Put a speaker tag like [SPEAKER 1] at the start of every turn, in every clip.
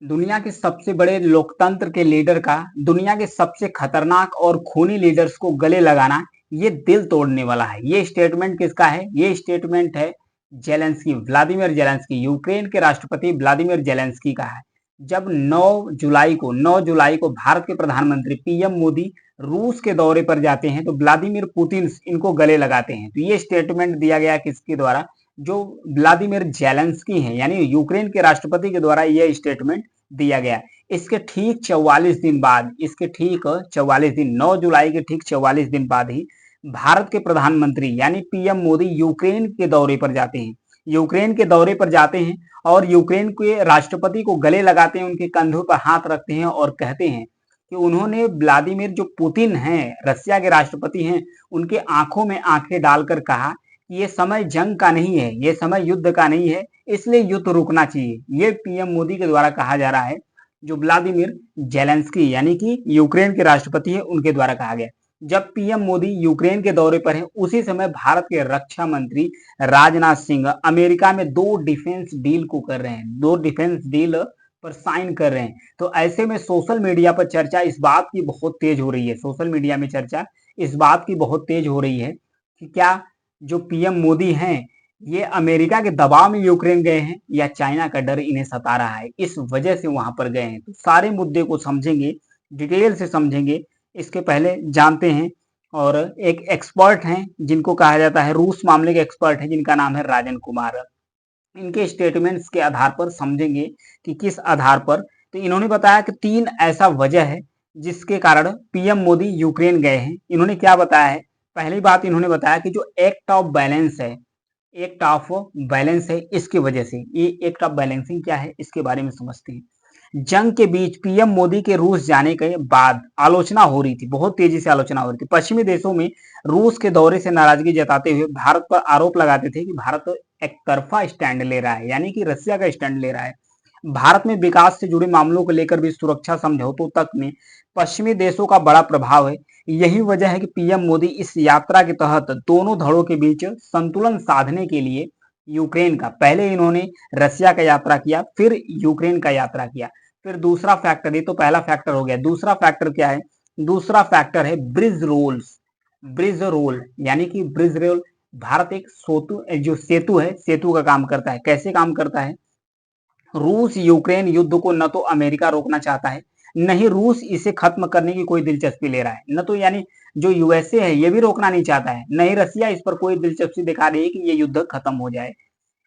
[SPEAKER 1] दुनिया के सबसे बड़े लोकतंत्र के लीडर का दुनिया के सबसे खतरनाक और खूनी लीडर्स को गले लगाना ये दिल तोड़ने वाला है। ये स्टेटमेंट किसका है? ये स्टेटमेंट है जेलेंस्की, व्लादिमीर जेलेंस्की, यूक्रेन के राष्ट्रपति व्लादिमीर जेलेंस्की का है। जब 9 जुलाई को भारत के प्रधानमंत्री पीएम मोदी रूस के दौरे पर जाते हैं तो व्लादिमीर पुतिन इनको गले लगाते हैं। तो ये स्टेटमेंट दिया गया किसके द्वारा? जो व्लादिमीर जेलेंस्की हैं, यानी यूक्रेन के राष्ट्रपति के द्वारा यह स्टेटमेंट दिया गया। इसके ठीक 44 दिन बाद, इसके ठीक 44 दिन, 9 जुलाई के ठीक 44 दिन बाद ही भारत के प्रधानमंत्री यानी पीएम मोदी यूक्रेन के दौरे पर जाते हैं। यूक्रेन के दौरे पर जाते हैं और यूक्रेन के राष्ट्रपति को गले लगाते हैं, उनके कंधों पर हाथ रखते हैं और कहते हैं कि उन्होंने व्लादिमीर जो पुतिन हैं, रसिया के राष्ट्रपति हैं, उनके आंखों में आंखें डालकर कहा कि ये समय जंग का नहीं है, ये समय युद्ध का नहीं है, इसलिए युद्ध रुकना चाहिए। ये पीएम मोदी के द्वारा कहा जा रहा है, जो व्लादिमीर जेलेंस्की यानी कि यूक्रेन के राष्ट्रपति है उनके द्वारा कहा गया। जब पीएम मोदी यूक्रेन के दौरे पर है उसी समय भारत के रक्षा मंत्री राजनाथ सिंह अमेरिका में 2 डिफेंस डील को कर रहे हैं, 2 डिफेंस डील पर साइन कर रहे हैं। तो ऐसे में सोशल मीडिया पर चर्चा इस बात की बहुत तेज हो रही है, सोशल मीडिया में चर्चा इस बात की बहुत तेज हो रही है कि क्या जो पीएम मोदी हैं ये अमेरिका के दबाव में यूक्रेन गए हैं या चाइना का डर इन्हें सता रहा है, इस वजह से वहां पर गए हैं। तो सारे मुद्दे को समझेंगे, डिटेल से समझेंगे। इसके पहले जानते हैं, और एक एक्सपर्ट हैं जिनको कहा जाता है रूस मामले के एक्सपर्ट हैं, जिनका नाम है राजन कुमार। इनके स्टेटमेंट्स के आधार पर समझेंगे कि किस आधार पर। तो इन्होंने बताया कि 3 ऐसा वजह है जिसके कारण पीएम मोदी यूक्रेन गए हैं। इन्होंने क्या बताया है? पहली बात इन्होंने बताया कि जो एक्ट ऑफ बैलेंस है, एक्ट ऑफ बैलेंस है, इसकी वजह से। ये एक्ट ऑफ बैलेंसिंग क्या है इसके बारे में समझते हैं। जंग के बीच पीएम मोदी के रूस जाने के बाद आलोचना हो रही थी, बहुत तेजी से आलोचना हो रही थी। पश्चिमी देशों में रूस के दौरे से नाराजगी जताते हुए भारत पर आरोप लगाते थे कि भारत एक तरफा स्टैंड ले रहा है, यानी कि रसिया का स्टैंड ले रहा है। भारत में विकास से जुड़े मामलों को लेकर भी सुरक्षा समझौतों तक में पश्चिमी देशों का बड़ा प्रभाव है। यही वजह है कि पीएम मोदी इस यात्रा के तहत दोनों धड़ों के बीच संतुलन साधने के लिए यूक्रेन का, पहले इन्होंने रसिया का यात्रा किया, फिर यूक्रेन का यात्रा किया। फिर दूसरा फैक्टर, ये तो पहला फैक्टर हो गया। दूसरा फैक्टर क्या है? दूसरा फैक्टर है ब्रिज रोल्स, ब्रिज रोल, यानी कि ब्रिज रोल। भारत एक जो सेतु है, सेतु का काम करता है। कैसे काम करता है? रूस यूक्रेन युद्ध को न तो अमेरिका रोकना चाहता है, न ही रूस इसे खत्म करने की कोई दिलचस्पी ले रहा है। न तो यानी जो यूएसए है ये भी रोकना नहीं चाहता है, न ही रसिया इस पर कोई दिलचस्पी दिखा रही है कि ये युद्ध खत्म हो जाए।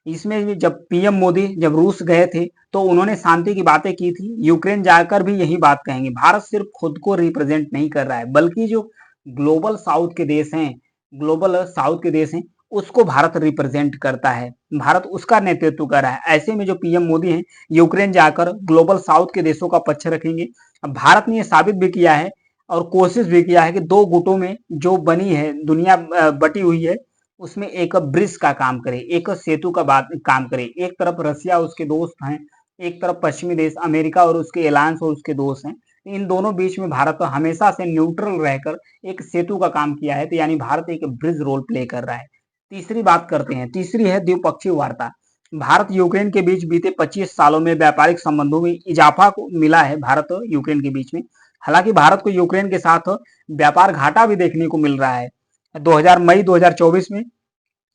[SPEAKER 1] इसमें जब पीएम मोदी जब रूस गए थे तो उन्होंने शांति की बातें की थी, यूक्रेन जाकर भी यही बात कहेंगे। भारत सिर्फ खुद को रिप्रेजेंट नहीं कर रहा है, बल्कि जो ग्लोबल साउथ के देश हैं, ग्लोबल साउथ के देश हैं, उसको भारत रिप्रेजेंट करता है, भारत उसका नेतृत्व कर रहा है। ऐसे में जो पीएम मोदी हैं यूक्रेन जाकर ग्लोबल साउथ के देशों का पक्ष रखेंगे। अब भारत ने यह साबित भी किया है और कोशिश भी किया है कि 2 गुटों में जो बनी है दुनिया बटी हुई है, उसमें एक ब्रिज का काम करे, एक सेतु का बात काम करे। एक तरफ रसिया उसके दोस्त हैं, एक तरफ पश्चिमी देश अमेरिका और उसके अलायंस और उसके दोस्त हैं। इन दोनों बीच में भारत हमेशा से न्यूट्रल रहकर एक सेतु का काम किया है। तो यानी भारत एक ब्रिज रोल प्ले कर रहा है। तीसरी बात करते हैं, तीसरी है द्विपक्षीय वार्ता। भारत यूक्रेन के बीच बीते 25 सालों में व्यापारिक संबंधों में इजाफा को मिला है भारत और यूक्रेन के बीच में। हालांकि भारत को यूक्रेन के साथ व्यापार घाटा भी देखने को मिल रहा है। 2024 में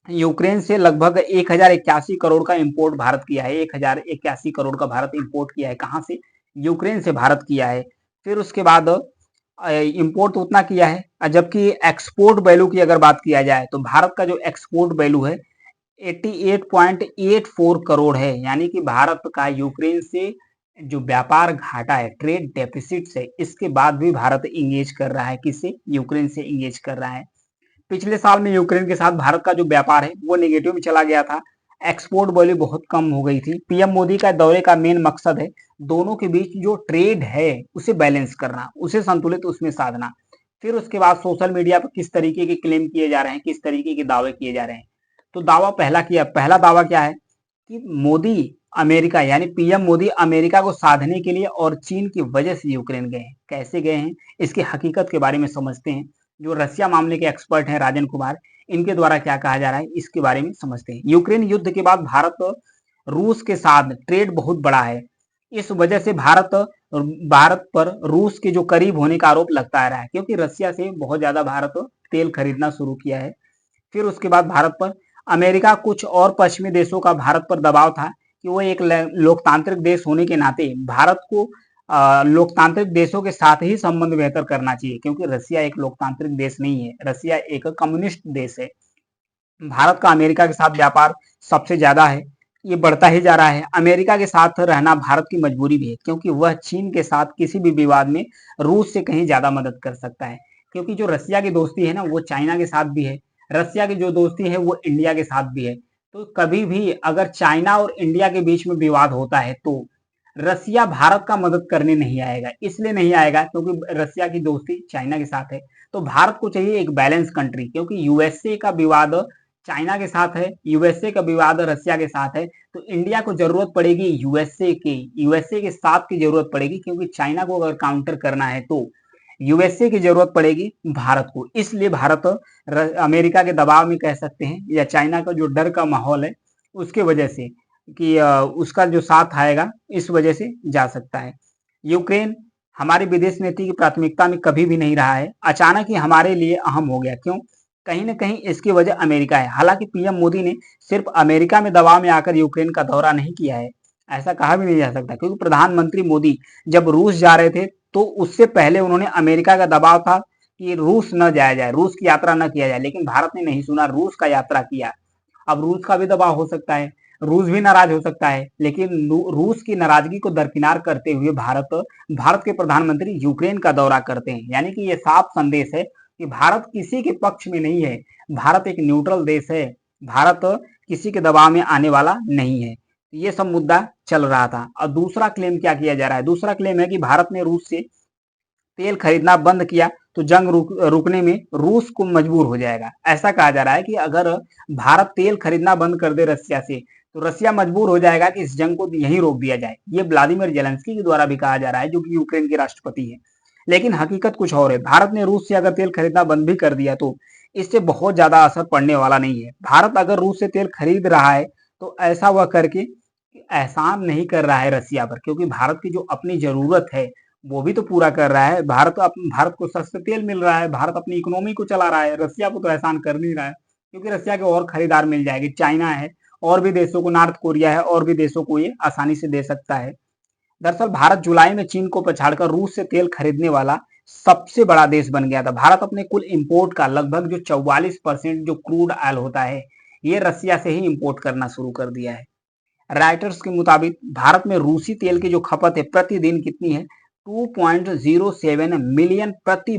[SPEAKER 1] यूक्रेन से लगभग 1081 करोड़ का इंपोर्ट भारत किया है। 1081 करोड़ का भारत इंपोर्ट किया है। कहां से? यूक्रेन से भारत किया है। फिर उसके बाद इंपोर्ट उतना किया है, जबकि एक्सपोर्ट वैल्यू की अगर बात किया जाए तो भारत का जो एक्सपोर्ट वैल्यू है 88.84 करोड़ है। यानी कि भारत का यूक्रेन से जो व्यापार घाटा है, ट्रेड डेफिसिट है, इसके बाद भी भारत इंगेज कर रहा है। किससे? यूक्रेन से इंगेज कर रहा है। पिछले साल में यूक्रेन के साथ भारत का जो व्यापार है वो नेगेटिव में चला गया था, एक्सपोर्ट वैल्यू बहुत कम हो गई थी। पीएम मोदी का दौरे का मेन मकसद है दोनों के बीच जो ट्रेड है उसे बैलेंस करना, उसे संतुलित उसमें साधना। फिर उसके बाद सोशल मीडिया पर किस तरीके के क्लेम किए जा रहे हैं, किस तरीके के दावे किए जा रहे हैं। तो दावा पहला दावा क्या है कि मोदी अमेरिका, यानी पीएम मोदी अमेरिका को साधने के लिए और चीन की वजह से यूक्रेन गए हैं। कैसे गए हैं इसकी हकीकत के बारे में समझते हैं। जो रसिया मामले के एक्सपर्ट हैं राजन कुमार, इनके द्वारा क्या कहा जा रहा है इसके बारे में समझते हैं। यूक्रेन युद्ध के बाद भारत रूस के साथ ट्रेड बहुत बड़ा है। इस वजह से भारत पर रूस के जो करीब होने का आरोप लगता आ रहा है, क्योंकि रसिया से बहुत ज्यादा भारत तेल खरीदना शुरू किया है। फिर उसके बाद भारत पर अमेरिका, कुछ और पश्चिमी देशों का भारत पर दबाव था कि वो एक लोकतांत्रिक देश होने के नाते भारत को लोकतांत्रिक देशों के साथ ही संबंध बेहतर करना चाहिए, क्योंकि रसिया एक लोकतांत्रिक देश नहीं है, रसिया एक कम्युनिस्ट देश है। भारत का अमेरिका के साथ व्यापार सबसे ज्यादा है, ये बढ़ता ही जा रहा है। अमेरिका के साथ रहना भारत की मजबूरी भी है, क्योंकि वह चीन के साथ किसी भी विवाद में रूस से कहीं ज्यादा मदद कर सकता है। क्योंकि जो रसिया की दोस्ती है ना, वो चाइना के साथ भी है, रसिया की जो दोस्ती है वो इंडिया के साथ भी है। तो कभी भी अगर चाइना और इंडिया के बीच में विवाद होता है तो रसिया भारत का मदद करने नहीं आएगा, इसलिए नहीं आएगा क्योंकि रसिया की दोस्ती चाइना के साथ है। तो भारत को चाहिए एक बैलेंस कंट्री, क्योंकि यूएसए का विवाद चाइना के साथ है, यूएसए का विवाद रसिया के साथ है, तो इंडिया को जरूरत पड़ेगी यूएसए के साथ की जरूरत पड़ेगी, क्योंकि चाइना को अगर काउंटर करना है तो यूएसए की जरूरत पड़ेगी भारत को। इसलिए भारत अमेरिका के दबाव में कह सकते हैं, या चाइना का जो डर का माहौल है उसके वजह से कि उसका जो साथ आएगा, इस वजह से जा सकता है। यूक्रेन हमारी विदेश नीति की प्राथमिकता में कभी भी नहीं रहा है, अचानक ही हमारे लिए अहम हो गया। क्यों? कहीं ना कहीं इसकी वजह अमेरिका है। हालांकि पीएम मोदी ने सिर्फ अमेरिका में दबाव में आकर यूक्रेन का दौरा नहीं किया है, ऐसा कहा भी नहीं जा सकता, क्योंकि प्रधानमंत्री मोदी जब रूस जा रहे थे तो उससे पहले उन्होंने अमेरिका का दबाव था कि रूस न जाया जाए, रूस की यात्रा न किया जाए, लेकिन भारत ने नहीं सुना, रूस का यात्रा किया। अब रूस का भी दबाव हो सकता है, रूस भी नाराज हो सकता है, लेकिन रूस की नाराजगी को दरकिनार करते हुए भारत के प्रधानमंत्री यूक्रेन का दौरा करते हैं। यानी कि ये साफ संदेश है कि भारत किसी के पक्ष में नहीं है, भारत एक न्यूट्रल देश है, भारत किसी के दबाव में आने वाला नहीं है। ये सब मुद्दा चल रहा था। और दूसरा क्लेम क्या किया जा रहा है? दूसरा क्लेम है कि भारत ने रूस से तेल खरीदना बंद किया तो जंग रुकने में रूस को मजबूर हो जाएगा। ऐसा कहा जा रहा है कि अगर भारत तेल खरीदना बंद कर दे रसिया से तो रसिया मजबूर हो जाएगा कि इस जंग को यहीं रोक दिया जाए। ये व्लादिमीर जेलेंस्की के द्वारा भी कहा जा रहा है, जो कि यूक्रेन के राष्ट्रपति है। लेकिन हकीकत कुछ और है। भारत ने रूस से अगर तेल खरीदना बंद भी कर दिया तो इससे बहुत ज्यादा असर पड़ने वाला नहीं है। भारत अगर रूस से तेल खरीद रहा है तो ऐसा वह करके एहसान नहीं कर रहा है रसिया पर, क्योंकि भारत की जो अपनी जरूरत है वो भी तो पूरा कर रहा है। भारत को सस्ते तेल मिल रहा है, भारत अपनी इकोनॉमी को चला रहा है, रसिया को तो एहसान कर नहीं रहा है, क्योंकि रसिया के और खरीदार मिल जाएंगे, चाइना है, और भी देशों को, नॉर्थ कोरिया है, और भी देशों को ये आसानी से दे सकता है। दरअसल भारत जुलाई में चीन को पछाड़कर रूस से तेल खरीदने वाला सबसे बड़ा देश बन गया था। भारत अपने कुल इंपोर्ट का लगभग जो 44% जो क्रूड ऑयल होता है, ये रसिया से ही इंपोर्ट करना शुरू कर दिया है। राइटर्स के मुताबिक भारत में रूसी तेल की जो खपत है प्रतिदिन कितनी है? 2.07 मिलियन प्रति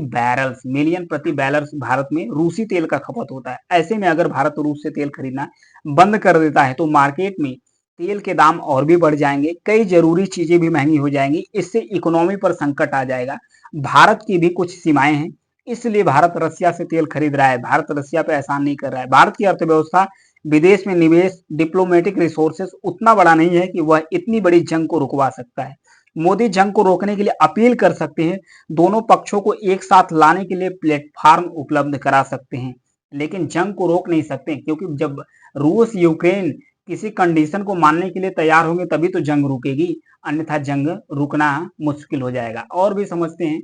[SPEAKER 1] बैरल्स भारत में रूसी तेल का खपत होता है। ऐसे में अगर भारत रूस से तेल खरीदना बंद कर देता है तो मार्केट में तेल के दाम और भी बढ़ जाएंगे, कई जरूरी चीजें भी महंगी हो जाएंगी, इससे इकोनॉमी पर संकट आ जाएगा। भारत की भी कुछ सीमाएं हैं, इसलिए भारत रसिया से तेल खरीद रहा है। भारत रसिया पे एहसान नहीं कर रहा है। भारत की अर्थव्यवस्था, विदेश में निवेश, डिप्लोमेटिक रिसोर्सेस उतना बड़ा नहीं है कि वह इतनी बड़ी जंग को रुकवा सकता है। मोदी जंग को रोकने के लिए अपील कर सकते हैं, दोनों पक्षों को एक साथ लाने के लिए प्लेटफॉर्म उपलब्ध करा सकते हैं, लेकिन जंग को रोक नहीं सकते, क्योंकि जब रूस यूक्रेन किसी कंडीशन को मानने के लिए तैयार होंगे तभी तो जंग रुकेगी, अन्यथा जंग रुकना मुश्किल हो जाएगा। और भी समझते हैं,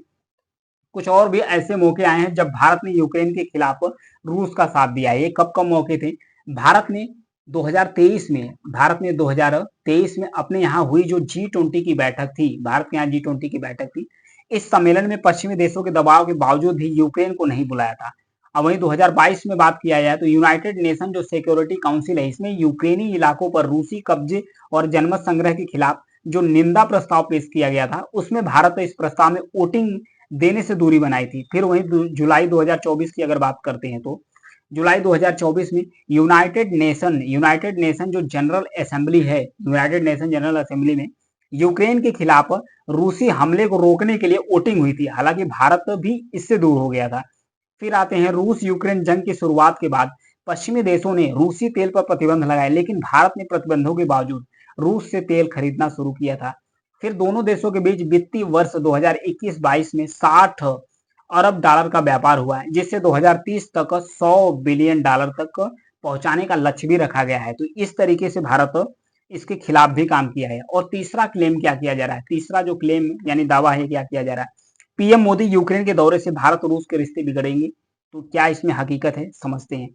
[SPEAKER 1] कुछ और भी ऐसे मौके आए हैं जब भारत ने यूक्रेन के खिलाफ रूस का साथ दिया है। ये कब कब मौके थे? भारत ने 2023 में अपने यहाँ हुई जो G20 की बैठक थी, भारत के यहाँ G20 की बैठक थी, इस सम्मेलन में पश्चिमी देशों के दबाव के बावजूद भी यूक्रेन को नहीं बुलाया था। अब वहीं 2022 में बात किया जाए तो यूनाइटेड नेशन जो सिक्योरिटी काउंसिल है, इसमें यूक्रेनी इलाकों पर रूसी कब्जे और जनमत संग्रह के खिलाफ जो निंदा प्रस्ताव पेश किया गया था, उसमें भारत इस प्रस्ताव में वोटिंग देने से दूरी बनाई थी। फिर वहीं जुलाई 2024 की अगर बात करते हैं तो जुलाई 2024 में यूनाइटेड नेशन जो जनरल असेंबली है, यूनाइटेड नेशन जनरल असेंबली में यूक्रेन के खिलाफ रूसी हमले को रोकने के लिए वोटिंग हुई थी। हालांकि भारत भी इससे दूर हो गया था। फिर आते हैं रूस यूक्रेन जंग की शुरुआत के बाद पश्चिमी देशों ने रूसी तेल पर प्रतिबंध लगाए, लेकिन भारत ने प्रतिबंधों के बावजूद रूस से तेल खरीदना शुरू किया था। फिर दोनों देशों के बीच वित्तीय वर्ष 2021-22 में 60 अरब डॉलर का व्यापार हुआ है, जिससे 2030 तक 100 बिलियन डॉलर तक पहुंचाने का लक्ष्य भी रखा गया है। तो इस तरीके से भारत इसके खिलाफ भी काम किया है। और तीसरा क्लेम क्या किया जा रहा है, तीसरा जो क्लेम यानी दावा है क्या किया जा रहा है, पीएम मोदी यूक्रेन के दौरे से भारत और रूस के रिश्ते बिगड़ेंगे। तो क्या इसमें हकीकत है, समझते हैं।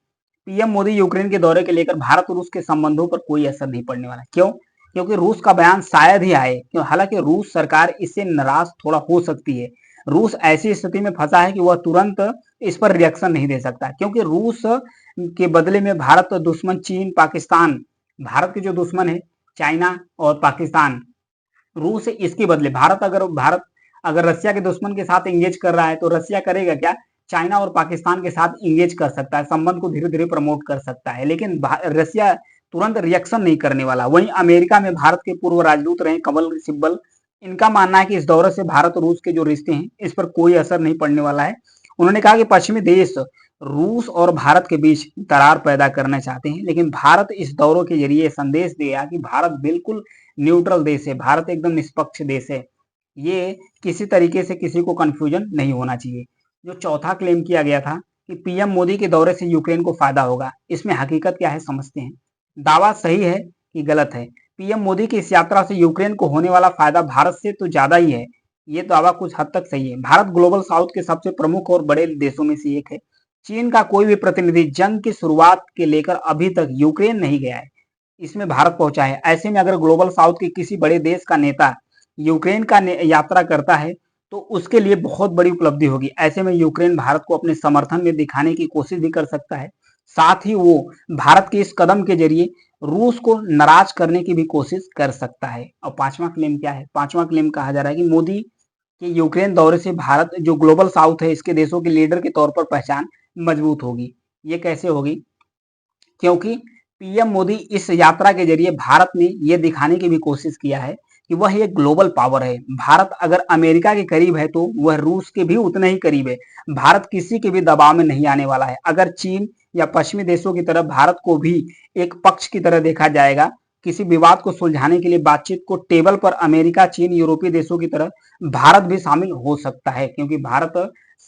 [SPEAKER 1] पीएम मोदी यूक्रेन के दौरे के लेकर भारत और रूस के संबंधों पर कोई असर नहीं पड़ने वाला। क्यों? क्योंकि रूस का बयान शायद ही आए, क्यों, हालांकि रूस सरकार इससे नाराज थोड़ा हो सकती है। रूस ऐसी स्थिति में फंसा है कि वह तुरंत इस पर रिएक्शन नहीं दे सकता, क्योंकि रूस के बदले में भारत दुश्मन चीन, पाकिस्तान, भारत के जो दुश्मन है चाइना और पाकिस्तान, रूस इसके बदले भारत अगर रसिया के दुश्मन के साथ इंगेज कर रहा है तो रसिया करेगा क्या, चाइना और पाकिस्तान के साथ इंगेज कर सकता है, संबंध को धीरे धीरे प्रमोट कर सकता है, लेकिन रसिया तुरंत रिएक्शन नहीं करने वाला। वहीं अमेरिका में भारत के पूर्व राजदूत रहे कमल सिब्बल, इनका मानना है कि इस दौरे से भारत और रूस के जो रिश्ते हैं इस पर कोई असर नहीं पड़ने वाला है। उन्होंने कहा कि पश्चिमी देश रूस और भारत के बीच दरार पैदा करना चाहते हैं, लेकिन भारत इस दौरों के जरिए संदेश दिया कि भारत बिल्कुल न्यूट्रल देश है, भारत एकदम निष्पक्ष देश है, ये किसी तरीके से किसी को कंफ्यूजन नहीं होना चाहिए। जो चौथा क्लेम किया गया था कि पीएम मोदी के दौरे से यूक्रेन को फायदा होगा, इसमें हकीकत क्या है, समझते हैं। दावा सही है कि गलत है? पीएम मोदी की इस यात्रा से यूक्रेन को होने वाला फायदा भारत से तो ज्यादा ही है, ये दावा कुछ हद तक सही है। भारत ग्लोबल साउथ के सबसे प्रमुख और बड़े देशों में से एक है। चीन का कोई भी प्रतिनिधि जंग की शुरुआत के लेकर अभी तक यूक्रेन नहीं गया है, इसमें भारत पहुंचा है। ऐसे में अगर ग्लोबल साउथ के किसी बड़े देश का नेता यूक्रेन का यात्रा करता है तो उसके लिए बहुत बड़ी उपलब्धि होगी। ऐसे में यूक्रेन भारत को अपने समर्थन में दिखाने की कोशिश भी कर सकता है, साथ ही वो भारत के इस कदम के जरिए रूस को नाराज करने की भी कोशिश कर सकता है। और पांचवा क्लेम क्या है, पांचवा क्लेम कहा जा रहा है कि मोदी के यूक्रेन दौरे से भारत जो ग्लोबल साउथ है इसके देशों के लीडर के तौर पर पहचान मजबूत होगी। ये कैसे होगी? क्योंकि पीएम मोदी इस यात्रा के जरिए भारत ने यह दिखाने की भी कोशिश किया है कि वह एक ग्लोबल पावर है। भारत अगर अमेरिका के करीब है तो वह रूस के भी उतने ही करीब है। भारत किसी के भी दबाव में नहीं आने वाला है। अगर चीन या पश्चिमी देशों की तरफ भारत को भी एक पक्ष की तरह देखा जाएगा, किसी विवाद को सुलझाने के लिए बातचीत को टेबल पर अमेरिका, चीन, यूरोपीय देशों की तरह भारत भी शामिल हो सकता है, क्योंकि भारत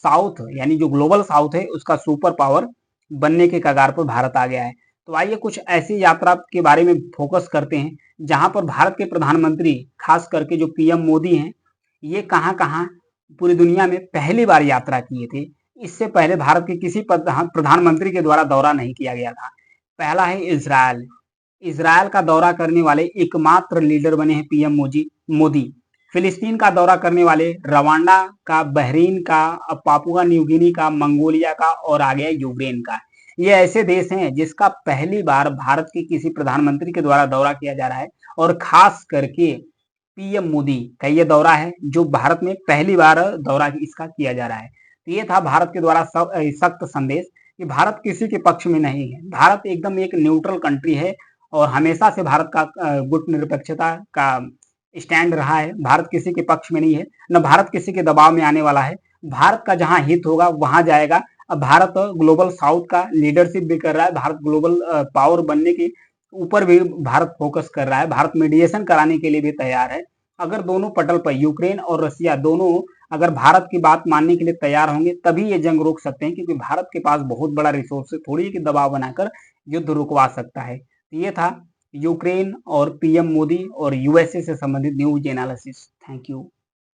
[SPEAKER 1] साउथ यानी जो ग्लोबल साउथ है उसका सुपर पावर बनने के कगार पर भारत आ गया है। तो आइए कुछ ऐसी यात्रा के बारे में फोकस करते हैं जहां पर भारत के प्रधानमंत्री, खास करके जो पीएम मोदी हैं, ये कहां कहां पूरी दुनिया में पहली बार यात्रा किए थे। इससे पहले भारत के किसी प्रधानमंत्री के द्वारा दौरा नहीं किया गया था। पहला है इजराइल। इजराइल का दौरा करने वाले एकमात्र लीडर बने हैं पीएम मोदी। फिलिस्तीन का दौरा करने वाले रवांडा का, बहरीन का, पापुआ न्यू गिनी का, मंगोलिया का और आ गया यूक्रेन का। ये ऐसे देश हैं जिसका पहली बार भारत के किसी प्रधानमंत्री के द्वारा दौरा किया जा रहा है, और खास करके पीएम मोदी का ये दौरा है जो भारत में पहली बार दौरा इसका किया जा रहा है। तो ये था भारत के द्वारा सख्त संदेश कि भारत किसी के पक्ष में नहीं है, भारत एकदम एक न्यूट्रल कंट्री है और हमेशा से भारत का गुट निरपेक्षता का स्टैंड रहा है। भारत किसी के पक्ष में नहीं है, न भारत किसी के दबाव में आने वाला है। भारत का जहां हित होगा वहां जाएगा। अब भारत ग्लोबल साउथ का लीडरशिप भी कर रहा है, भारत ग्लोबल पावर बनने के ऊपर भी भारत फोकस कर रहा है, भारत मीडिएशन कराने के लिए भी तैयार है। अगर दोनों पटल पर यूक्रेन और रसिया दोनों अगर भारत की बात मानने के लिए तैयार होंगे तभी ये जंग रोक सकते हैं, क्योंकि भारत के पास बहुत बड़ा रिसोर्स थोड़ी कि दबाव बनाकर युद्ध रुकवा सकता है। ये था यूक्रेन और पीएम मोदी और यूएसए से संबंधित न्यूज एनालिसिस। Thank you.